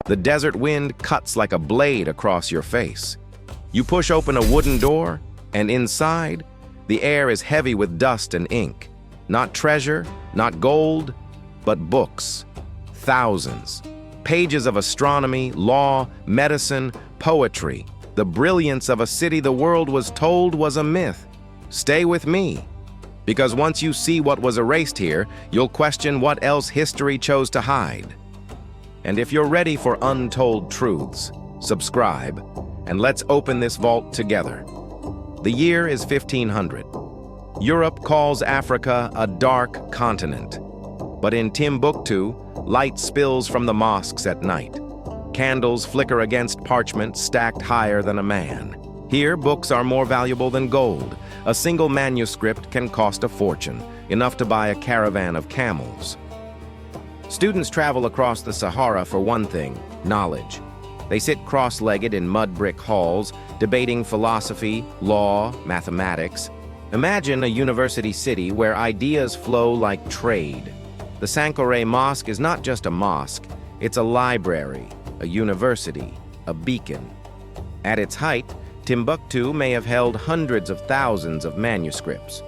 The desert wind cuts like a blade across your face. You push open a wooden door, and inside, the air is heavy with dust and ink. Not treasure, not gold, but books. Thousands. Pages of astronomy, law, medicine, poetry. The brilliance of a city the world was told was a myth. Stay with me, because once you see what was erased here, you'll question what else history chose to hide. And if you're ready for untold truths, subscribe, and let's open this vault together. The year is 1500. Europe calls Africa a dark continent. But in Timbuktu, light spills from the mosques at night. Candles flicker against parchment stacked higher than a man. Here, books are more valuable than gold. A single manuscript can cost a fortune, enough to buy a caravan of camels. Students travel across the Sahara for one thing: knowledge. They sit cross-legged in mud-brick halls, debating philosophy, law, mathematics. Imagine a university city where ideas flow like trade. The Sankore Mosque is not just a mosque, it's a library, a university, a beacon. At its height, Timbuktu may have held hundreds of thousands of manuscripts.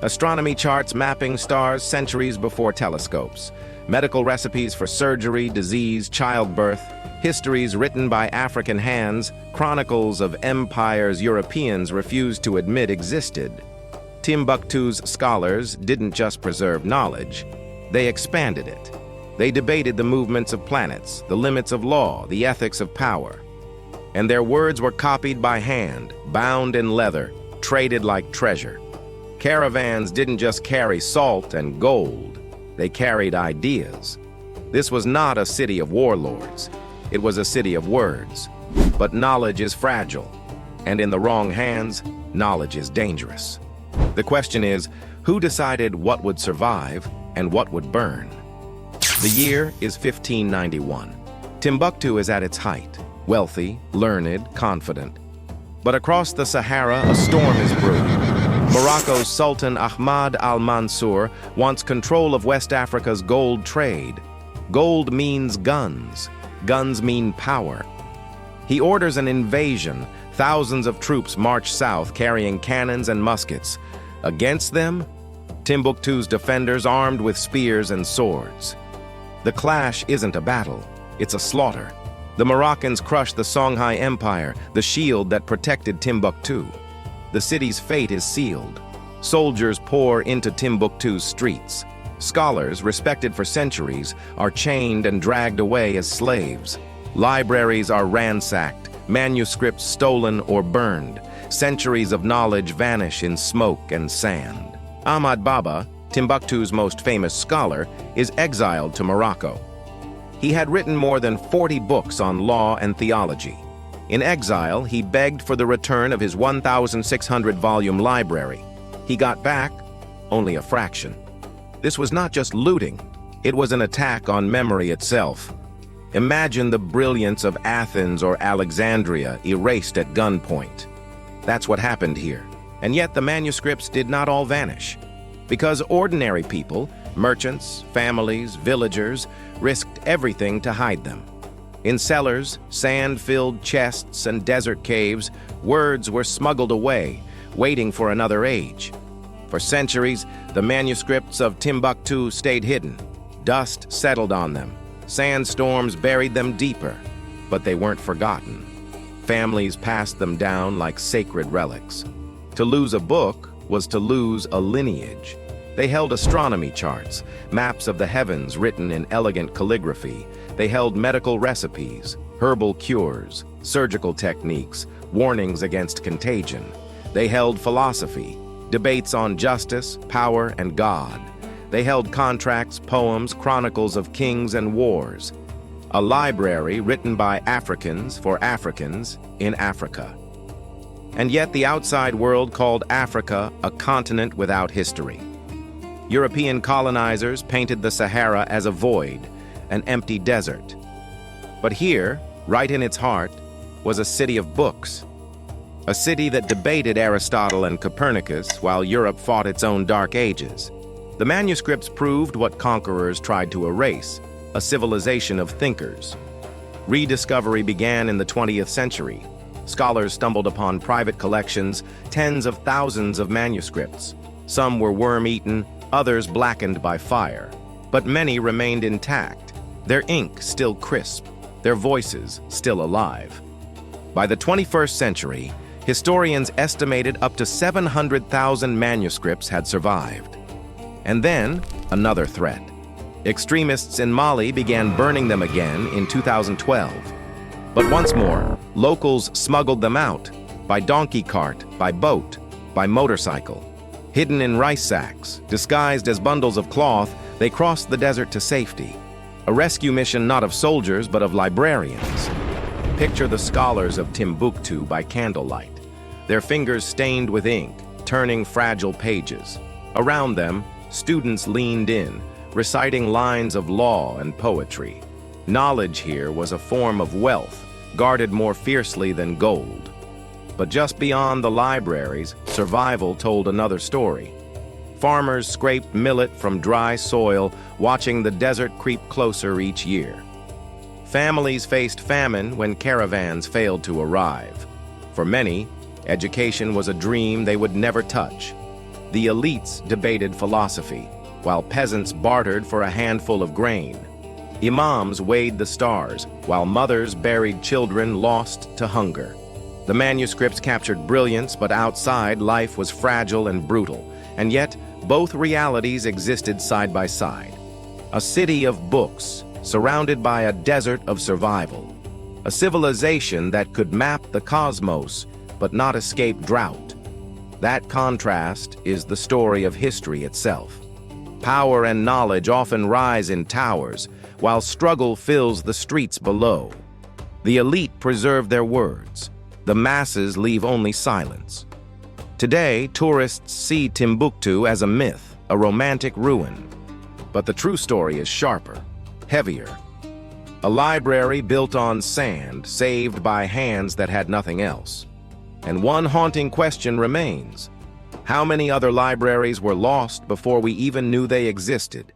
Astronomy charts mapping stars centuries before telescopes. Medical recipes for surgery, disease, childbirth. Histories written by African hands. Chronicles of empires Europeans refused to admit existed. Timbuktu's scholars didn't just preserve knowledge. They expanded it. They debated the movements of planets, the limits of law, the ethics of power. And their words were copied by hand, bound in leather, traded like treasure. Caravans didn't just carry salt and gold. They carried ideas. This was not a city of warlords. It was a city of words. But knowledge is fragile. And in the wrong hands, knowledge is dangerous. The question is, who decided what would survive and what would burn? The year is 1591. Timbuktu is at its height, wealthy, learned, confident. But across the Sahara, a storm is brewing. Morocco's Sultan Ahmad al-Mansur wants control of West Africa's gold trade. Gold means guns. Guns mean power. He orders an invasion. Thousands of troops march south carrying cannons and muskets. Against them, Timbuktu's defenders armed with spears and swords. The clash isn't a battle, it's a slaughter. The Moroccans crush the Songhai Empire, the shield that protected Timbuktu. The city's fate is sealed. Soldiers pour into Timbuktu's streets. Scholars, respected for centuries, are chained and dragged away as slaves. Libraries are ransacked, manuscripts stolen or burned. Centuries of knowledge vanish in smoke and sand. Ahmad Baba, Timbuktu's most famous scholar, is exiled to Morocco. He had written more than 40 books on law and theology. In exile, he begged for the return of his 1,600-volume library. He got back only a fraction. This was not just looting, it was an attack on memory itself. Imagine the brilliance of Athens or Alexandria erased at gunpoint. That's what happened here. And yet the manuscripts did not all vanish. Because ordinary people, merchants, families, villagers, risked everything to hide them. In cellars, sand-filled chests, and desert caves, words were smuggled away, waiting for another age. For centuries, the manuscripts of Timbuktu stayed hidden. Dust settled on them. Sandstorms buried them deeper, but they weren't forgotten. Families passed them down like sacred relics. To lose a book was to lose a lineage. They held astronomy charts, maps of the heavens written in elegant calligraphy. They held medical recipes, herbal cures, surgical techniques, warnings against contagion. They held philosophy, debates on justice, power, and God. They held contracts, poems, chronicles of kings and wars. A library written by Africans for Africans in Africa. And yet the outside world called Africa a continent without history. European colonizers painted the Sahara as a void, an empty desert. But here, right in its heart, was a city of books. A city that debated Aristotle and Copernicus while Europe fought its own dark ages. The manuscripts proved what conquerors tried to erase, a civilization of thinkers. Rediscovery began in the 20th century. Scholars stumbled upon private collections, tens of thousands of manuscripts. Some were worm-eaten, others blackened by fire. But many remained intact, their ink still crisp, their voices still alive. By the 21st century, historians estimated up to 700,000 manuscripts had survived. And then, another threat. Extremists in Mali began burning them again in 2012. But once more, locals smuggled them out, by donkey cart, by boat, by motorcycle. Hidden in rice sacks, disguised as bundles of cloth, they crossed the desert to safety. A rescue mission not of soldiers, but of librarians. Picture the scholars of Timbuktu by candlelight, their fingers stained with ink, turning fragile pages. Around them, students leaned in, reciting lines of law and poetry. Knowledge here was a form of wealth, guarded more fiercely than gold. But just beyond the libraries, survival told another story. Farmers scraped millet from dry soil, watching the desert creep closer each year. Families faced famine when caravans failed to arrive. For many, education was a dream they would never touch. The elites debated philosophy, while peasants bartered for a handful of grain. Imams weighed the stars, while mothers buried children lost to hunger. The manuscripts captured brilliance, but outside, life was fragile and brutal, and yet both realities existed side by side. A city of books, surrounded by a desert of survival. A civilization that could map the cosmos, but not escape drought. That contrast is the story of history itself. Power and knowledge often rise in towers, while struggle fills the streets below. The elite preserve their words. The masses leave only silence. Today, tourists see Timbuktu as a myth, a romantic ruin. But the true story is sharper, heavier. A library built on sand, saved by hands that had nothing else. And one haunting question remains. How many other libraries were lost before we even knew they existed?